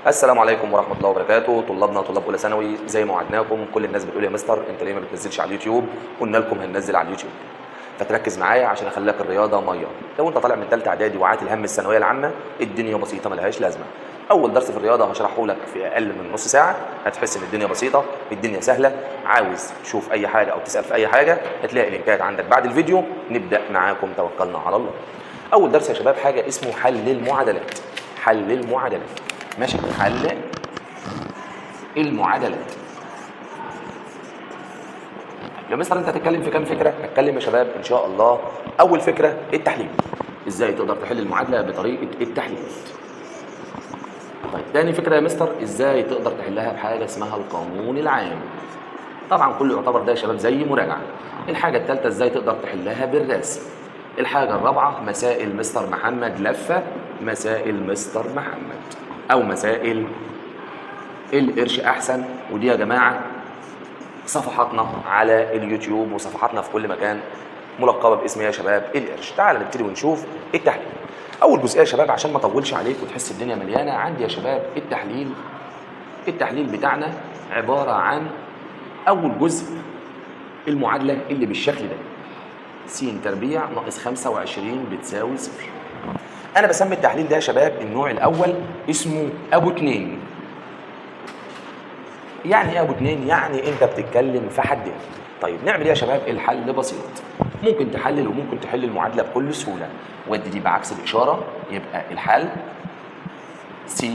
السلام عليكم ورحمة الله وبركاته. طلابنا طلاب أولى ثانوي، زي ما وعدناكم كل الناس بتقول يا مستر أنت ليه ما بتنزلش على اليوتيوب؟ قلنا لكم هننزل على اليوتيوب. فتركز معايا عشان أخليك الرياضة مية. لو أنت طالع من ثالثة إعدادي وعاتل هم الثانوية العامة، الدنيا بسيطة ملهاش لازمة. أول درس في الرياضة هشرحه لك في أقل من نص ساعة، هتحس إن الدنيا بسيطة، الدنيا سهلة. عاوز تشوف أي حاجة أو تسأل في أي حاجة هتلاقي لينكات عندك بعد الفيديو. نبدأ معاكم، توكلنا على الله. أول درس يا شباب حاجة اسمه حل المعادلات. حل المعادلات، ماشي؟ حل المعادلات. يا مستر انت هتتكلم في كام فكره؟ هتكلم يا شباب ان شاء الله. اول فكره التحليل، ازاي تقدر تحل المعادله بطريقه التحليل. طيب تاني فكره يا مستر، ازاي تقدر تحلها بحاجه اسمها القانون العام. طبعا كله يعتبر ده يا شباب زي مراجعه. الحاجه الثالثه ازاي تقدر تحلها بالرسم. الحاجه الرابعه مسائل مستر محمد لفه، مسائل مستر محمد، او مسائل القرش احسن. ودي يا جماعه صفحاتنا على اليوتيوب وصفحاتنا في كل مكان ملقبه باسم يا شباب القرش. تعال نبتدي ونشوف التحليل. اول جزئيه يا شباب عشان ما اطولش عليك وتحس الدنيا مليانه، عندي يا شباب التحليل. التحليل بتاعنا عباره عن اول جزء المعادله اللي بالشكل ده، س تربيع ناقص 25 بتساوي صفر. انا بسمي التحليل ده يا شباب النوع الاول اسمه ابو 2. يعني ايه ابو 2؟ يعني انت بتتكلم في حدين. طيب نعمل ايه يا شباب؟ الحل بسيط، ممكن تحلل وممكن تحل المعادله بكل سهوله. ودي دي بعكس الاشاره، يبقى الحل س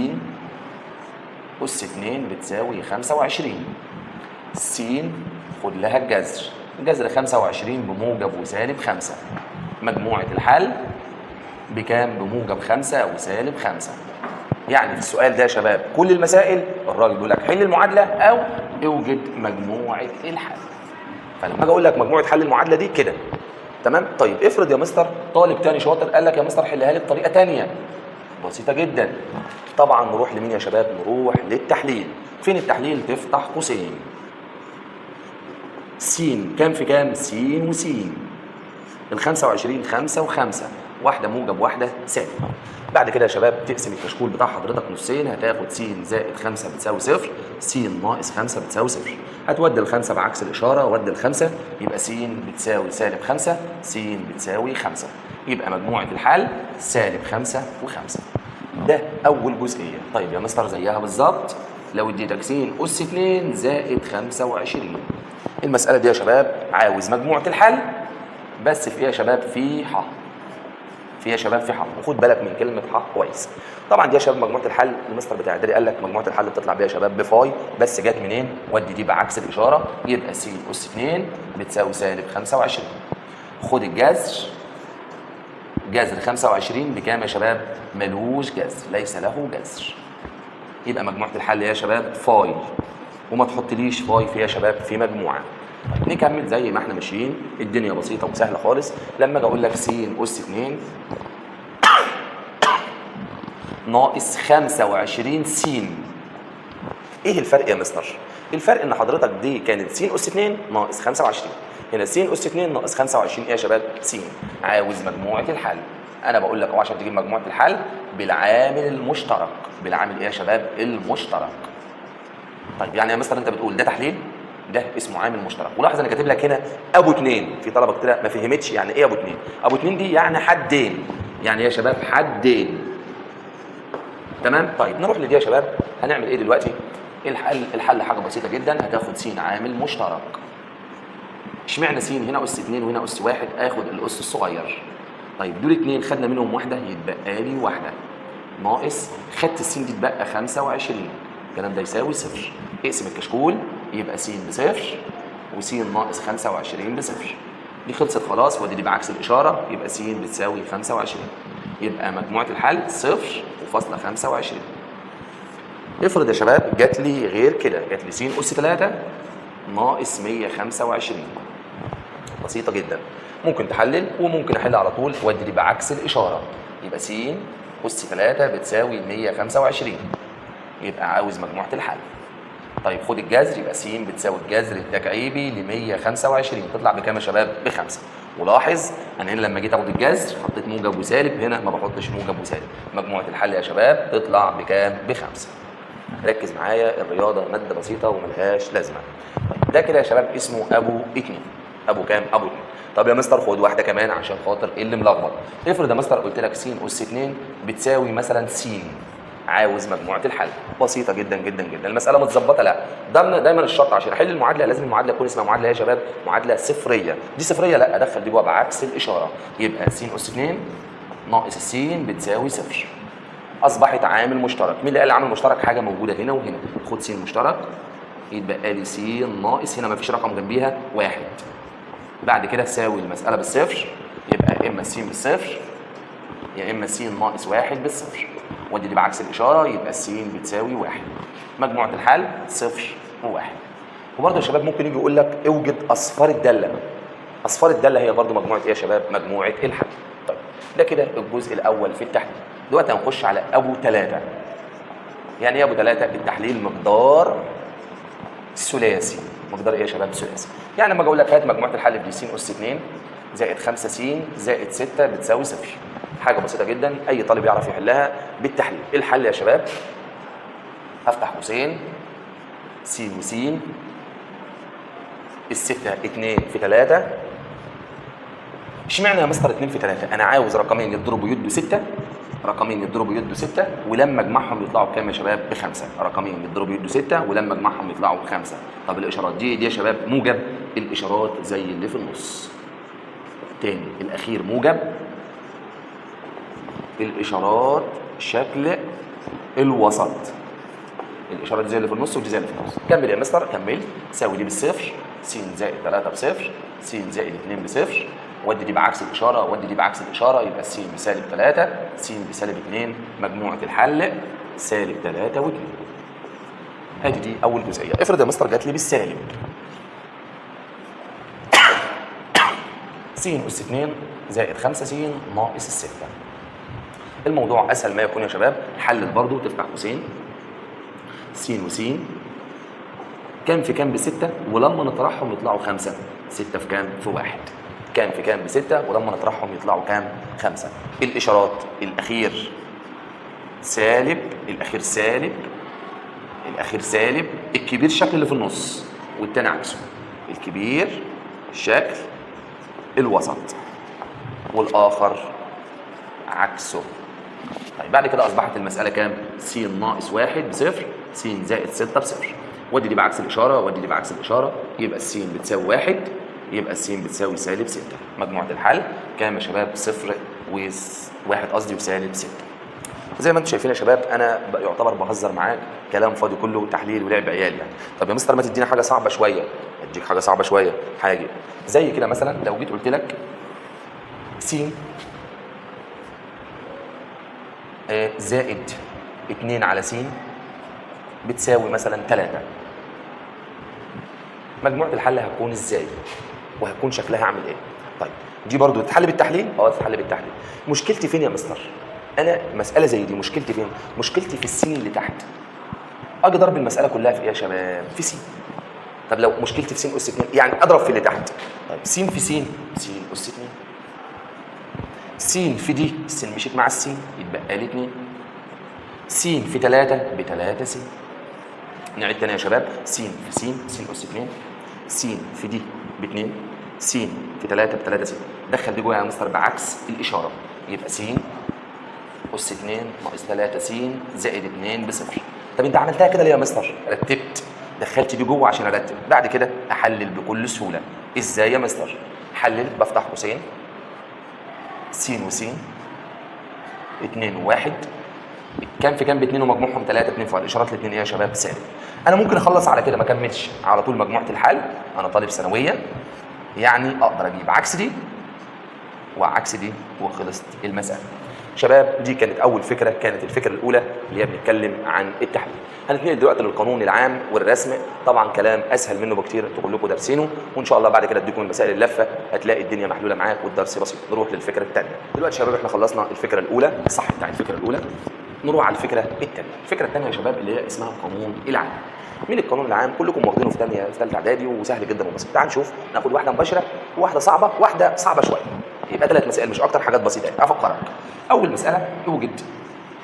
اس 2 بتساوي 25. س خد لها الجذر، جذر 25 بموجب وسالب 5. مجموعه الحل بكام؟ بموجب 5 وسالب 5. يعني في السؤال ده يا شباب كل المسائل الراجل بيقول لك حل المعادله او اوجد مجموعه الحل. فلما اجي اقول لك مجموعه حل المعادله دي كده، تمام؟ طيب افرض يا مستر طالب تاني شاطر قال لك يا مستر حلها لي بطريقه تانيه، بسيطه جدا. طبعا نروح لمين يا شباب؟ نروح للتحليل. فين التحليل؟ تفتح قوسين، س كام في كام؟ س وس. ال 25 5 و5، واحده موجب واحده سالب. بعد كده يا شباب تقسم الكشكول بتاع حضرتك نصين، هتاخد س زائد 5 بتساوي صفر، س ناقص 5 بتساوي صفر. هتودي الخمسه بعكس الاشاره، ودي الخمسه يبقى س بتساوي سالب 5، س بتساوي 5. يبقى مجموعه الحل سالب 5 و5. ده اول جزئيه. طيب يا مستر زيها بالظبط لو اديتك س اس 2 زائد 25. المساله دي يا شباب عاوز مجموعه الحل، بس في ايه يا شباب؟ في ح. في يا شباب في ح، وخد بالك من كلمه ح كويس. طبعا دي يا شباب مجموعه الحل، المستر بتاع اعدادي قال لك مجموعه الحل بتطلع بيها يا شباب بفاي، بس جت منين؟ ودي دي بعكس الاشاره، يبقى س اس 2 بتساوي سالب 25. خد الجذر، جذر 25 بكام يا شباب؟ ملوش جذر، ليس له جذر. يبقى مجموعه الحل يا شباب فاي، وما تحطليش فاي في يا شباب في مجموعه. طيب نكمل زي ما احنا ماشيين، الدنيا بسيطه وسهله خالص. لما اجي اقول لك س اس 2 ناقص 25 س، ايه الفرق يا مستر؟ الفرق ان حضرتك دي كانت س اس 2 ناقص 25، هنا س اس 2 ناقص 25. ايه يا شباب؟ س. عاوز مجموعه الحل. انا بقول لك اهو عشان تجيب مجموعه الحل بالعامل المشترك. بالعامل ايه يا شباب؟ المشترك. طيب يعني يا مستر انت بتقول ده تحليل، ده اسمه عامل مشترك. ولاحظ انا كاتب لك هنا ابو 2. في طلبه كتير ما فهمتش يعني ايه ابو 2. ابو 2 دي يعني حدين، يعني يا شباب حدين. تمام؟ طيب نروح لدي يا شباب. هنعمل ايه دلوقتي؟ الحل حاجه بسيطه جدا، هتاخد س عامل مشترك. اشمعنى س؟ هنا اس 2 وهنا اس 1، اخد الاس الصغير. طيب دول 2 خدنا منهم واحده، يتبقى لي واحده ناقص، خدت الس دي اتبقى 25. الكلام ده يساوي صفر. اقسم الكشكول يبقى س بصفر وس ناقص 25 بصفر. دي خلصت خلاص، ودي بعكس الاشاره، يبقى س بتساوي 25. يبقى مجموعه الحل صفر وفاصلة 25. افرض يا شباب جات لي غير كده، جات لي س اس 3 ناقص 125. بسيطه جدا، ممكن تحلل وممكن احل على طول، ودي دي بعكس الاشاره، يبقى س اس 3 بتساوي 125. يبقى عاوز مجموعه الحل. طيب خد الجذر، يبقى س بتساوي الجذر التكعيبي ل 125، تطلع بكام يا شباب؟ ب5. ولاحظ انا هنا لما جيت اخد الجذر حطيت موجب وسالب، هنا ما بحطش موجب وسالب. مجموعه الحل يا شباب تطلع بكام؟ ب5. ركز معايا، الرياضه ماده بسيطه وملهاش لازمه. طيب ده كده يا شباب اسمه ابو 2. ابو كام؟ ابو 2. طب يا مستر خد واحده كمان عشان خاطر ايه اللي ملخبط. افرض يا مستر قلت لك س اس 2 بتساوي مثلا س، عاوز مجموعه الحل. بسيطه جدا جدا جدا، المساله متظبطه. لا دايما الشرط عشان احل المعادله لازم المعادله تكون اسمها معادله يا شباب معادله صفريه. دي صفريه لا ادخل دي جوه بعكس الاشاره، يبقى س اس 2 ناقص س بتساوي صفر. اصبحت عامل مشترك. مين اللي قال عامل مشترك؟ حاجه موجوده هنا وهنا. خد س مشترك يتبقى لي س ناقص، هنا مفيش رقم جنبيها، واحد. بعد كده تساوي المساله بالصفر، يبقى اما س بالصفر يا اما س ناقص واحد بالصفر. ودي بعكس الاشاره، يبقى س بتساوي واحد. مجموعه الحل صفر وواحد. وبرده يا شباب ممكن يجي يقول لك اوجد اصفار الداله. اصفار الداله هي برده مجموعه ايه يا شباب؟ مجموعه الحل. طيب ده كده الجزء الاول في التحليل. دلوقتي هنخش على ابو 3. يعني ايه ابو 3؟ التحليل مقدار ثلاثي. مقدار ايه يا شباب؟ ثلاثي. يعني لما اقول لك هات مجموعه الحل دي س اس 2 زائد 5 س زائد 6 بتساوي صفر. حاجه بسيطه جدا اي طالب يعرف يحلها بالتحليل. الحل يا شباب هفتح قوسين س وس، الستة 2 في 3. اشمعنى يا مستر 2 في 3؟ انا عاوز رقمين يضربوا يدوا 6، رقمين يضربوا يدوا 6 ولما اجمعهم يطلعوا بكام يا شباب؟ بخمسة. رقمين يضربوا يدوا 6 ولما اجمعهم يطلعوا بخمسة. طب الاشارات دي يا شباب موجب، الاشارات زي اللي في النص. تاني الاخير موجب، الاشارات شكل الوسط. الاشارات زي اللي في النص ودي زي اللي في النص. كمل يا مستر كمل. ساوي دي بالصفر، س زائد 3 بصفر، س زائد 2 بصفر. ودي دي بعكس الاشاره، ودي دي بعكس الاشاره، يبقى س بسالب 3 س بسالب 2. مجموعه الحل سالب 3 و2. ادي دي اول جزئيه. افرض يا مستر جات لي بالسالب س اس 2 زائد 5 س ناقص الستة. الموضوع اسهل ما يكون يا شباب. حلل برضو، تفتح قوسين س وس كام في كام ب6 ولما نطرحهم يطلعوا 5. 6 في كام؟ في 1. كام في كام ب6 ولما نطرحهم يطلعوا كام؟ 5. الاشارات الاخير سالب، الاخير سالب، الاخير سالب. الكبير شكل اللي في النص والتاني عكسه. الكبير شكل الوسط والاخر عكسه. طيب بعد كده اصبحت المساله كام؟ س ناقص 1 بصفر، س زائد 6 بصفر. ودي دي بعكس الاشاره، ودي دي بعكس الاشاره، يبقى الس بتساوي 1، يبقى الس بتساوي سالب 6. مجموعه الحل كام يا شباب؟ صفر و1 قصدي وسالب 6. زي ما انتم شايفين يا شباب انا يعتبر بهزر معاك، كلام فاضي كله تحليل ولعب عيال يعني. طب يا مستر ما تدينا حاجه صعبه شويه. اديك حاجه صعبه شويه. حاجه زي كده مثلا لو جيت قلت لك س زائد 2 على س بتساوي مثلا 3. مجموعه الحل هتكون ازاي؟ وهتكون شكلها عامل ايه؟ طيب دي برضو تتحل بالتحليل؟ تتحل بالتحليل. مشكلتي فين يا مستر؟ انا مساله زي دي مشكلتي فين؟ مشكلتي في السين اللي تحت. اجي اضرب المساله كلها في ايه يا شباب؟ في س. طب لو مشكلتي في س اس 2 يعني اضرب في اللي تحت. طيب س في س، س اس 2. س في دي، السين مشيت مع السين يتبقى لي 2. س في 3 ب3 س. نعيد تاني يا شباب. س في س، س اس 2. س في دي ب2، س في 3 ب3 س. دخل دي جوه يا مستر بعكس الاشاره، يبقى س اس 2 ناقص 3 س زائد 2 بصفر. طب انت عملتها كده ليه يا مستر؟ رتبت، دخلت دي جوه عشان ارتب. بعد كده احلل بكل سهوله. ازاي يا مستر؟ حلل، بفتح قوسين س وس 2 و1 كام في كام ب2 ومجموعهم 3. 2 فوق الاشارات الاثنين ايه يا شباب؟ سالب. انا ممكن اخلص على كده ما اكملش على طول مجموعه الحل. انا طالب ثانويه يعني اقدر اجيب عكس دي وعكس دي وخلصت المساله. شباب دي كانت اول فكره، كانت الفكره الاولى اللي هي بنتكلم عن التحليل. هنتنقل دلوقتي للقانون العام والرسم. طبعا كلام اسهل منه بكتير كلكم دارسينه، وان شاء الله بعد كده اديكم المسائل اللفه هتلاقي الدنيا محلوله معاك والدرس بسيط. نروح للفكره الثانيه. دلوقتي شباب احنا خلصنا الفكره الاولى الصح بتاع الفكره الاولى، نروح على الفكره الثانيه. الفكره الثانيه يا شباب اللي هي اسمها القانون العام. مين القانون العام؟ كلكم واخدينه في ثالثه اعدادي وسهل جدا وبسيط. تعال نشوف، ناخد واحده مباشره وواحده صعبه واحده صعبه شويه، يبقى 3 مسائل مش اكتر، حاجات بسيطه. افكرك اول مساله اوجد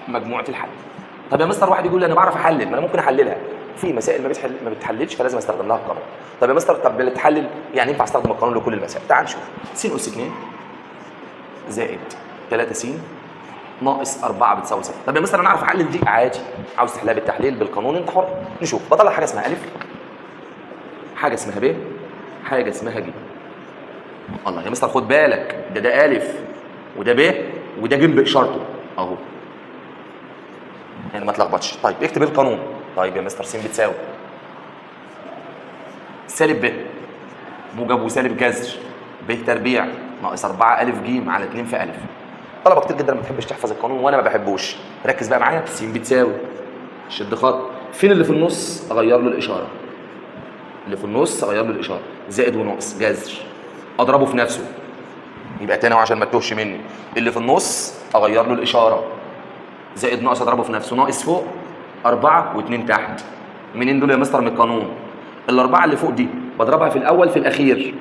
مجموعه الحل. طب يا مستر واحد يقول لي انا بعرف احلل، ما انا ممكن احللها. في مسائل ما بتحللش فلازم استخدم لها القانون. طب يا مستر طب اللي تحلل يعني ينفع استخدم القانون لكل المسائل؟ تعال نشوف. س اس 2 زائد 3 س ناقص 4 بتساوي 0. طب يا مستر انا اعرف احلل دي عادي، عاوز تحلها بالتحليل بالقانون انت حر. نشوف. بطلع حاجه اسمها الف، حاجه اسمها ب، حاجه اسمها ج. الله يا مستر خد بالك، ده الف وده ب وده ج باشارته اهو، يعني ما تلخبطش. طيب اكتب القانون. طيب يا مستر س بتساوي سالب ب موجب وسالب جذر ب تربيع ناقص 4 الف ج على 2 في الف. طلبه كتير جدا ما بتحبش تحفظ القانون وانا ما بحبوش. ركز بقى معايا. س بتساوي شد خط، فين اللي في النص اغير له الاشاره، اللي في النص اغير له الاشاره، زائد وناقص جذر اضربه في نفسه، يبقى تاني عشان ما تتوهش مني. اللي في النص اغير له الاشاره، زائد ناقص اضربه في نفسه، ناقص فوق 4 و2 تحت. منين دول يا مستر؟ من القانون. الاربعه اللي فوق دي بضربها في الاول في الاخير،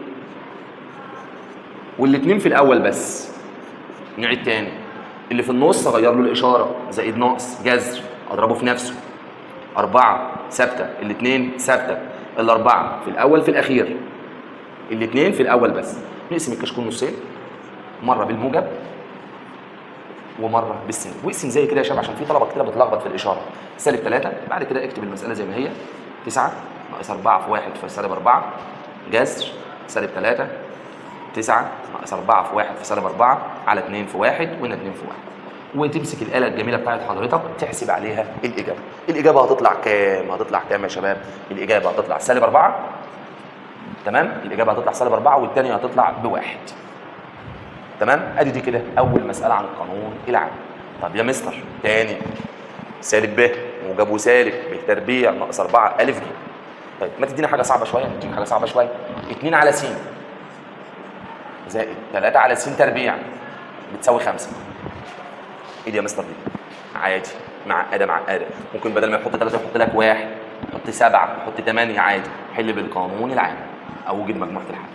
والاثنين في الاول بس. نعيد تاني. اللي في النص اغير له الاشاره، زائد ناقص جذر اضربه في نفسه، 4 ثابته، الاثنين ثابته، الاربعه في الاول في الاخير، الاثنين في الاول بس. نقسم الكشكول نصين، مره بالموجب ومره بالسالب، واقسم زي كده يا شباب عشان في طلبه كتير بتلخبط في الاشاره. سالب 3. بعد كده اكتب المساله زي ما هي، 9 ناقص 4 في 1 في سالب 4 جذر سالب 3، 9 ناقص 4 في 1 في سالب 4 على 2 في 1 وهنا 2 في 1. وتمسك الاله الجميله بتاعت حضرتك تحسب عليها الاجابه. الاجابه هتطلع كام؟ هتطلع كام يا شباب؟ الاجابه هتطلع سالب 4. تمام؟ الاجابه هتطلع سالب 4 والثانيه هتطلع بواحد. تمام؟ ادي دي كده اول مساله عن القانون العام. طب يا مستر تاني، سالب ب موجب وسالب ب تربيع ناقص 4 الف ج. طيب ما تدينا حاجه صعبه شويه، نديك حاجه صعبه شويه. 2 على س زائد 3 على س تربيع بتساوي 5. ايه دي يا مستر دي؟ عادي، معقده معقده. ممكن بدل ما يحط 3 يحط لك 1، يحط 7، يحط 8 عادي. حل بالقانون العام او وجد مجموعه الحل.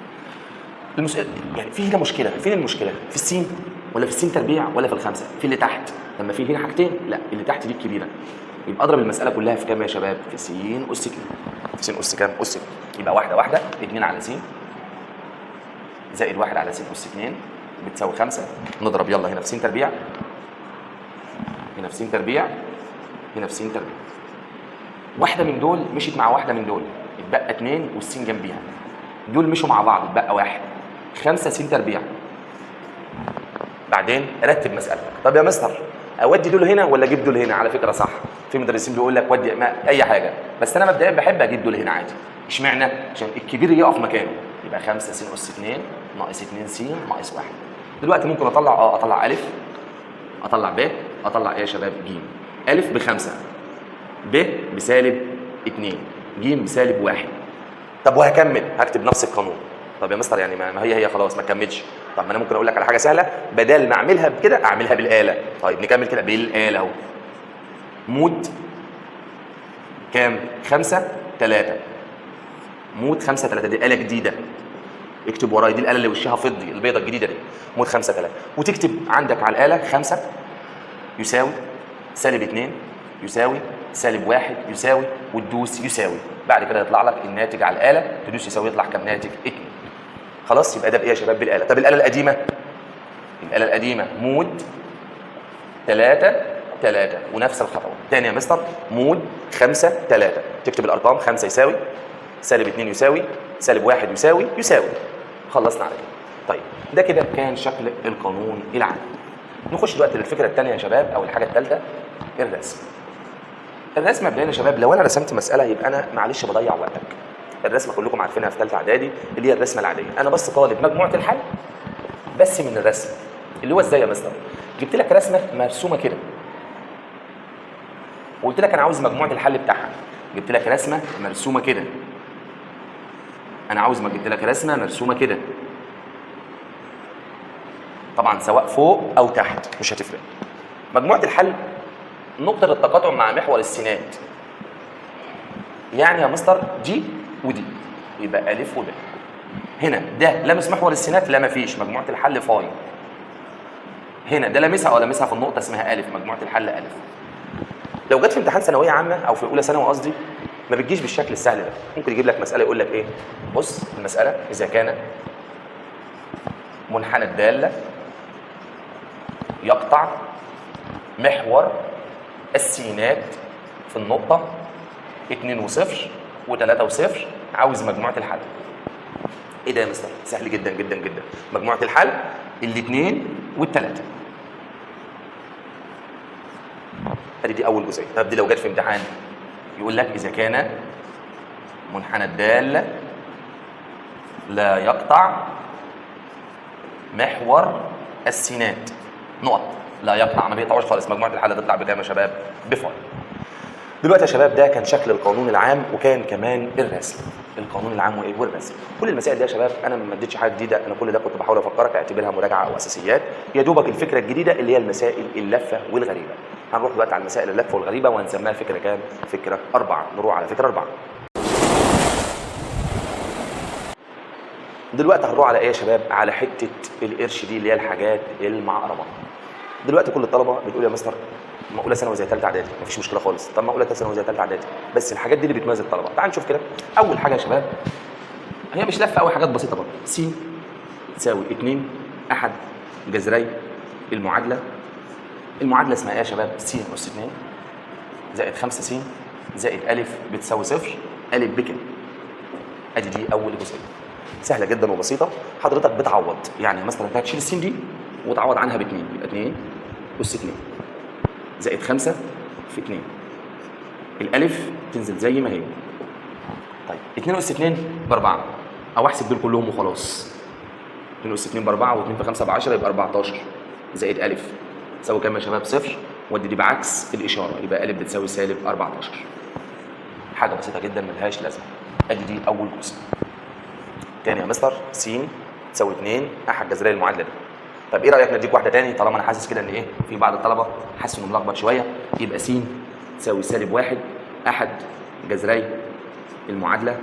يعني في هنا مشكله. فين المشكله؟ في السين ولا في السين تربيع ولا في الخمسه؟ في اللي تحت. لما في هنا حاجتين، لا اللي تحت دي الكبيره. يبقى اضرب المساله كلها في كام يا شباب؟ في س اس ك. في س اس كام؟ اس ك. يبقى واحده واحده. 2 على س زائد 1 على س اس 2 بتساوي 5. نضرب يلا هنا في س تربيع، هنا في س تربيع، هنا في س تربيع. واحده من دول مشيت مع واحده من دول، يتبقى 2 والسين جنبيها. دول مشوا مع بعض يتبقى 1. 5 س تربيع. بعدين رتب مسألتك. طب يا مستر اودي دول هنا ولا اجيب دول هنا؟ على فكره صح، في مدرسين بيقول لك ودي اي حاجه، بس انا مبدئيا بحب اجيب دول هنا عادي. اشمعنى؟ عشان الكبير يقف مكانه. يبقى 5 س اس 2 ناقص 2 س ناقص 1. دلوقتي ممكن اطلع الف، اطلع ب، اطلع ايه يا شباب؟ ج. الف ب5، ب بسالب 2، ج بسالب 1. طب وهكمل هكتب نفس القانون. طب يا مستر يعني ما هي خلاص ما تكملش. طب ما انا ممكن اقول لك على حاجه سهله، بدل ما اعملها بكده اعملها بالاله. طيب نكمل كده بالاله اهو. مود كام؟ 5 3. مود 5 3 دي اله جديده. اكتب ورايا دي الاله اللي وشها فضي البيضه الجديده دي. مود 5 3. وتكتب عندك على الاله 5 يساوي سالب 2 يساوي سالب 1 يساوي وتدوس يساوي. بعد كده يطلع لك الناتج على الاله، تدوس يساوي يطلع كام ناتج؟ 2. خلاص يبقى ده بايه يا شباب؟ بالاله. طب الاله القديمه، الاله القديمه مود 3 3 ونفس الخطوات. تاني يا مستر، مود 5 3. تكتب الارقام 5 يساوي سالب 2 يساوي سالب 1 يساوي. خلصنا على كده. طيب ده كده كان شكل القانون العام. نخش دلوقتي للفكره الثانيه يا شباب او الحاجه الثالثه، الرسم. الرسمه مبدئيا يا شباب لو انا رسمت مساله يبقى انا معلش بضيع وقتك. الرسمه كلكم عارفينها في ثالثه اعدادي اللي هي الرسمه العاديه. انا بس طالب مجموعه الحل بس من الرسم اللي هو ازاي يا مستر؟ جبت لك رسمه مرسومه كده وقلت لك انا عاوز مجموعه الحل بتاعها. جبت لك رسمه مرسومه كده، انا عاوز ما جبت لك رسمه مرسومه كده، طبعا سواء فوق او تحت مش هتفرق. مجموعه الحل نقطه التقاطع مع محور السينات. يعني يا مستر دي ودي يبقى الف وب. هنا ده لامس محور السينات؟ لا مفيش، مجموعه الحل فاي. هنا ده لامسها لامسها في النقطه اسمها الف، مجموعه الحل الف. لو جت في امتحان ثانويه عامه او في اولى ثانوي قصدي، ما بتجيش بالشكل السهل ده. ممكن يجيب لك مساله يقول لك ايه؟ بص المساله اذا كان منحنى الداله يقطع محور السينات في النقطه 2 و0 و3 و0، عاوز مجموعه الحل. ايه ده يا مستر؟ سهل جدا جدا جدا. مجموعه الحل الاثنين والثلاثه. ادي دي اول جزئيه. طب دي لو جت في امتحان يقول لك اذا كان منحنى الداله لا يقطع محور السينات نقط، لا يقطع، ما بيقطعوش خالص، مجموعه الحل هتطلع بكام يا شباب؟ بفاي. دلوقتي يا شباب ده كان شكل القانون العام، وكان كمان الرسم. القانون العام وايه؟ والرسم. كل المسائل دي يا شباب انا ما اديتش حاجه جديده، انا كل ده كنت بحاول افكرك اعتبرها مراجعه او اساسيات، يا دوبك الفكره الجديده اللي هي المسائل اللفه والغريبه. هنروح دلوقتي على المسائل اللفه والغريبه وهنسميها فكره كام؟ فكره 4. نروح على فكره 4. دلوقتي هنروح على ايه يا شباب؟ على حته القرش دي اللي هي الحاجات المعقربه. دلوقتي كل الطلبه بتقول يا مستر ما اولى ثانوي زي ثالثه اعدادي، مفيش مشكله خالص. طب ما اولى ثانوي زي ثالثه اعدادي، بس الحاجات دي اللي بتميز الطلبه. تعال نشوف كده. اول حاجه يا شباب هي مش لفه قوي، حاجات بسيطه برضه. س تساوي 2 احد جذري المعادله. المعادله اسمها ايه يا شباب؟ س اس 2 زائد 5 س زائد ا بتساوي 0 ا بكام؟ ادي دي اول جزئيه. سهله جدا وبسيطه. حضرتك بتعوض، يعني مثلا انت هتشيل السين دي وتعوض عنها ب2، يبقى 2 اس 2 زائد 5 في 2. الالف تنزل زي ما هي. طيب 2 اس 2 ب4، او احسب دول كلهم وخلاص. 2 اس 2 ب4 و2 في 5 ب 10 يبقى 14 زائد ا تساوي كام يا شباب؟ 0. ودي دي بعكس الاشاره يبقى ا بتساوي سالب 14. حاجه بسيطه جدا ملهاش لازمه. ادي دي اول جزء. تاني يا مستر س تساوي 2 احد جذري المعادله دي. طب ايه رايك نديك واحده تاني طالما انا حاسس كده ان ايه في بعض الطلبه حاسس انه ملخبط شويه. يبقى س تساوي سالب 1 احد جذري المعادله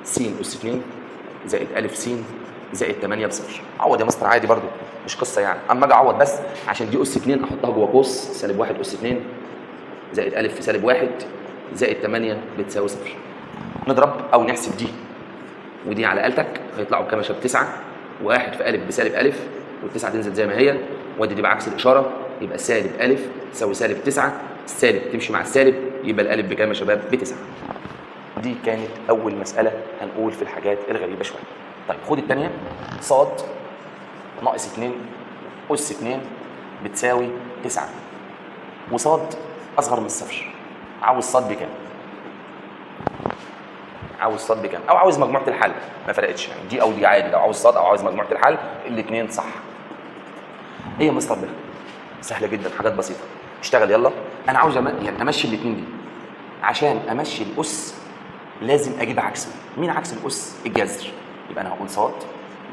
س اس 2 زائد ا س زائد 8 بصفر. عوض يا مستر عادي برضو مش قصه يعني. اما اجي اعوض بس عشان دي اس 2 احطها جوه قوس سالب 1 اس 2 زائد ا في سالب 1 زائد 8 بتساوي 0. نضرب او نحسب دي ودي على آلتك هيطلعوا بكام يا شباب؟ 9. و1 في ا بسالب ا وال9 تنزل زي ما هي، ودي دي بعكس الاشاره يبقى سالب ا تساوي سالب 9، السالب تمشي مع السالب يبقى الالف بكام يا شباب؟ ب9. دي كانت اول مساله هنقول في الحاجات الغريبه شويه. طيب خد الثانيه. ص ناقص 2 اس 2 بتساوي 9، وص اصغر من الصفر. عاوز ص بكام؟ عاوز ص بكام؟ او عاوز مجموعه الحل، ما فرقتش يعني دي او دي عادي. لو عاوز ص او عاوز مجموعه الحل الاثنين صح. ايه يا مستر ده؟ سهله جدا، حاجات بسيطه. اشتغل يلا. انا عاوز يعني امشي الاثنين دي. عشان امشي الاس لازم اجيب عكسه. مين عكس الاس؟ الجذر. يبقى انا هقول ص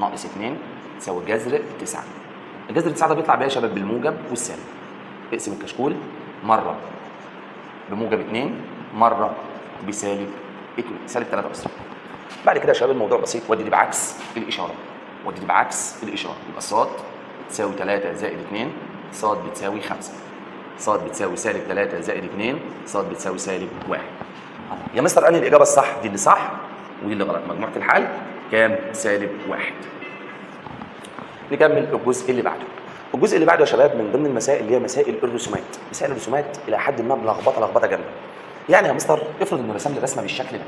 ناقص 2 تساوي جذر 9. الجذر 9 ده بيطلع بيه يا شباب بالموجب والسالب. اقسم الكشكول مره بموجب 2 مره بسالب 2 سالب 3 أصلا. بعد كده يا شباب الموضوع بسيط. ودي دي بعكس الاشاره، ودي دي بعكس الاشاره. يبقى ص تساوي 3 زائد 2 ص بتساوي 5. ص بتساوي سالب 3 زائد 2 ص بتساوي سالب 1. يا مستر انهي الاجابه الصح؟ دي اللي صح ودي اللي غلط. مجموعه الحل كام؟ سالب 1. نكمل الجزء اللي بعده. الجزء اللي بعده يا شباب من ضمن المسائل اللي هي مسائل الرسومات. مسائل الرسومات الى حد ما لخبطه جامده. يعني يا مستر افرض انه رسم لي رسمه بالشكل ده.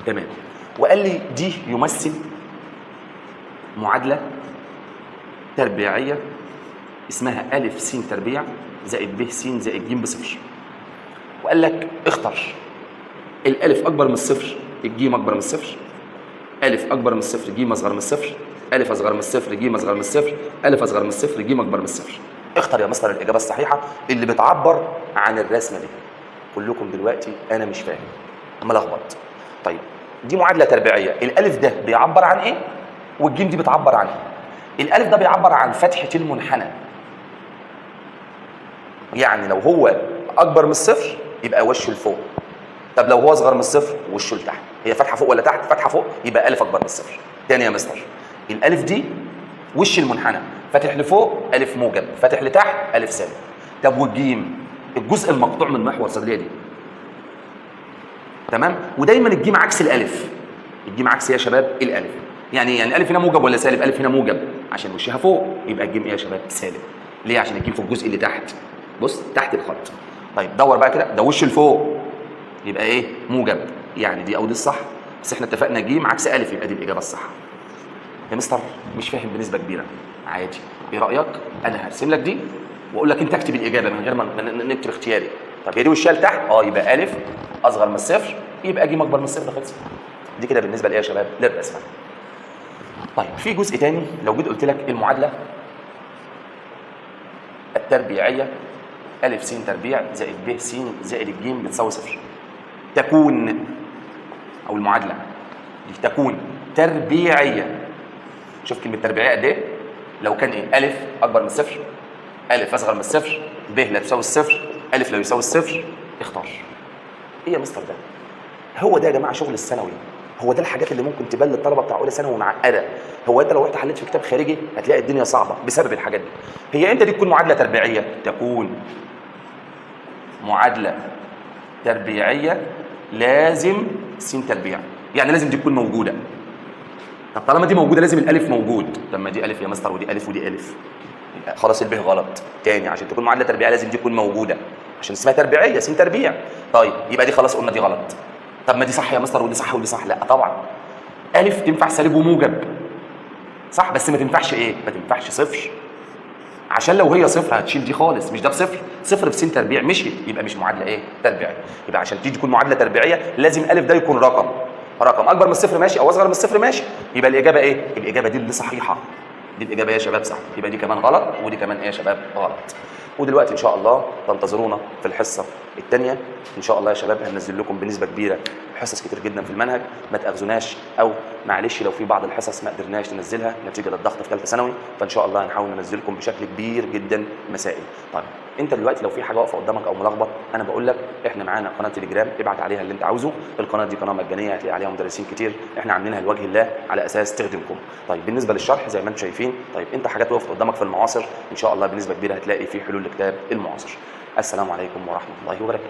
تمام. وقال لي دي يمثل معادله تربيعيه اسمها ا س تربيع زائد ب س زائد ج بصفر. وقال لك اختر الالف اكبر من الصفر الجيم اكبر من الصفر، الف اكبر من الصفر جيم اصغر من الصفر، الف اصغر من الصفر جيم اصغر من الصفر، الف اصغر من الصفر جيم اكبر من الصفر. اختر يا مستر الاجابه الصحيحه اللي بتعبر عن الرسمه دي. كلكم دلوقتي انا مش فاهم، ملخبط. طيب دي معادله تربيعيه، الالف ده بيعبر عن ايه؟ والجيم دي بتعبر عن ايه؟ الالف ده بيعبر عن فتحه المنحنى. يعني لو هو اكبر من الصفر يبقى وشه لفوق. طب لو هو اصغر من الصفر وشه لتحت. هي فتحه فوق ولا تحت؟ فتحه فوق، يبقى الف اكبر من الصفر. تاني يا مستر الالف دي وش المنحنى، فاتح لفوق الف موجب، فاتح لتحت الف سالب. طب والجيم؟ الجزء المقطوع من محور صدريه دي. تمام؟ ودايما الجيم عكس الالف. الجيم عكس يا شباب الالف. يعني الالف هنا موجب ولا سالب؟ الف هنا موجب عشان وشها فوق، يبقى الجيم ايه يا شباب؟ سالب. ليه؟ عشان الجيم في الجزء اللي تحت. بص تحت الخط. طيب دور بقى كده، ده وش لفوق يبقى ايه؟ موجب. يعني دي او دي الصح، بس احنا اتفقنا جيم عكس الف يبقى دي الاجابه الصح. يا مستر مش فاهم بنسبه كبيره، عادي، ايه رايك؟ انا هرسم لك دي واقول لك انت اكتب الاجابه من غير ما نكتب اختياري. طب هي دي وشها لتحت؟ يبقى الف اصغر من الصفر يبقى جيم اكبر من الصفر. خلص. دي كده بالنسبه لايه يا شباب؟ للرسمه. طيب في جزء تاني، لو جيت قلت لك المعادله التربيعيه ا س تربيع زائد ب س زائد ج بتساوي صفر، تكون، او المعادله دي تكون تربيعيه. شوف كلمه تربيعيه قد ايه؟ لو كان ايه؟ الف اكبر من الصفر، الف اصغر من الصفر، ب لا تساوي الصفر، الف لا يساوي الصفر، اختار. ايه يا مستر ده؟ هو ده يا جماعه شغل الثانوي. هو ده الحاجات اللي ممكن تبان للطلبه بتاع اولى ثانوي معقده. هو انت لو رحت حليت في كتاب خارجي هتلاقي الدنيا صعبه بسبب الحاجات دي. هي امتى دي تكون معادله تربيعيه؟ تكون معادله تربيعيه لازم س تربيع، يعني لازم دي تكون موجوده. طب طالما دي موجوده لازم الالف موجود. لما دي الف يا مستر ودي الف ودي الف، خلاص الب غلط. تاني، عشان تكون معادله تربيعيه لازم دي تكون موجوده عشان اسمها تربيعيه س تربيع. طيب يبقى دي خلاص قلنا دي غلط. طب ما دي صح يا مستر ودي صح ودي صح؟ لا طبعا. الف تنفع سالب وموجب صح، بس ما تنفعش ايه؟ ما تنفعش صفر، عشان لو هي صفر هتشيل دي خالص. مش ده بصفر، صفر بس تربيع مشي، يبقى مش معادله ايه؟ تربيعيه. يبقى عشان تيجي تكون معادله تربيعيه لازم الف ده يكون رقم اكبر من الصفر ماشي، او اصغر من الصفر ماشي. يبقى الاجابه ايه؟ الاجابه دي اللي صحيحه. دي الاجابه يا شباب صح. يبقى دي كمان غلط ودي كمان ايه يا شباب؟ غلط. ودلوقتي ان شاء الله تنتظرونا في الحصه الثانيه ان شاء الله يا شباب. هننزل لكم بنسبه كبيره حصص كتير جدا في المنهج، ما تاخذوناش او معلش لو في بعض الحصص ما قدرناش ننزلها نتيجه للضغط في ثالثه ثانوي، فان شاء الله هنحاول ننزلكم بشكل كبير جدا مسائل. طيب انت دلوقتي لو في حاجه واقفه قدامك او ملخبط، انا بقول لك احنا معانا قناه تليجرام، ابعت عليها اللي انت عاوزه. القناه دي قناه مجانيه هتلاقي عليها مدرسين كتير، احنا عاملينها لوجه الله على اساس تخدمكم. طيب بالنسبه للشرح زي ما انتم شايفين، طيب انت حاجات وقفت قدامك في المعاصر ان شاء الله بنسبه كبيره هتلاقي في حلول لكتاب المعاصر. السلام عليكم ورحمه الله وبركاته.